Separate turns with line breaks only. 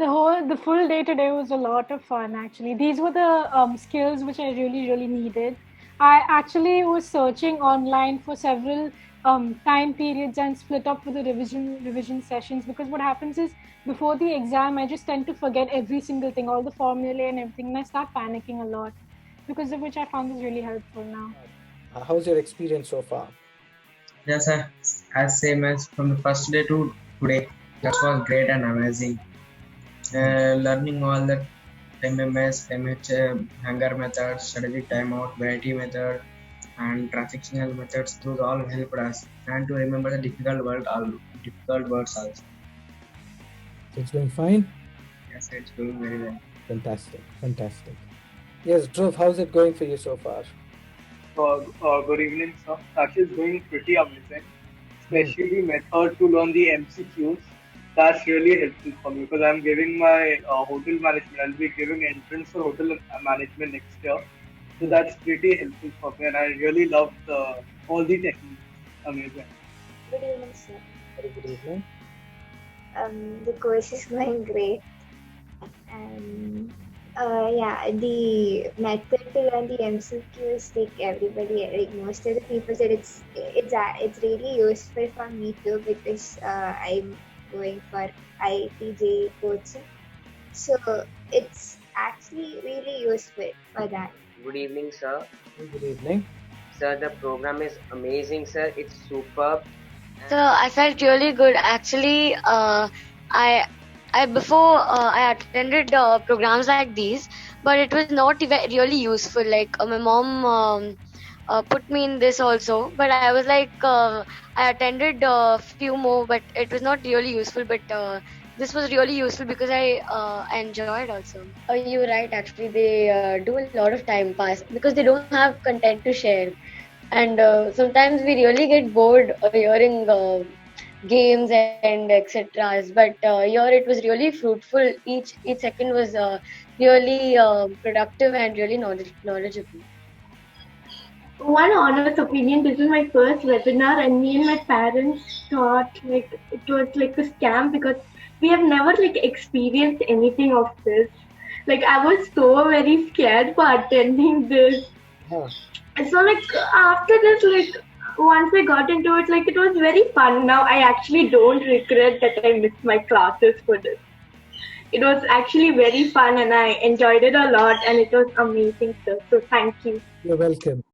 The full day today was a lot of fun actually. These were the skills which I really needed. I actually was searching online for several time periods and split up for the revision sessions, because what happens is before the exam I just tend to forget every single thing, all the formulae and everything, and I start panicking a lot, because of which I found this really helpful now.
How's your experience so far?
Yes, sir. As same as from the first day to today. That was great and amazing. Learning all the MMS, MH, hunger methods, strategic timeout, variety method, and traffic signal methods. Those all helped us, and to remember the difficult words also.
It's going fine?
Yes, it's going very well.
Fantastic. Yes, Dhruv, how's it going for you so far?
Good evening, sir. Actually, it's going pretty amazing, especially method to learn the MCQs. That's really helpful for me because I'm giving my hotel management. I'll be giving entrance for hotel management next year, so that's pretty helpful for me. And I really love all the techniques. Amazing.
Good evening, sir.
Good evening.
The course is going great, and the method to learn the MCQs, like everybody, like most of the people said it's really useful for me too, because I'm going for IITJ coaching, so it's actually really useful for that.
Good evening, sir.
Good evening.
Sir, the program is amazing, sir. It's superb.
So I felt really good. Actually, I before I attended programs like these, but it was not really useful. Like my mom put me in this also, but I was like I attended a few more, but it was not really useful. But this was really useful because I enjoyed also. You're right. Actually, they do a lot of time pass because they don't have content to share. And sometimes we really get bored hearing games and etc. But here it was really fruitful. Each second was really productive and really knowledgeable.
One honest opinion, this is my first webinar, and me and my parents thought like it was like a scam, because we have never like experienced anything of this. Like I was so very scared for attending this. So like after this, like once I got into it, like it was very fun. Now I actually don't regret that I missed my classes for this. It was actually very fun and I enjoyed it a lot, and it was amazing, sir. So thank you.
You're welcome.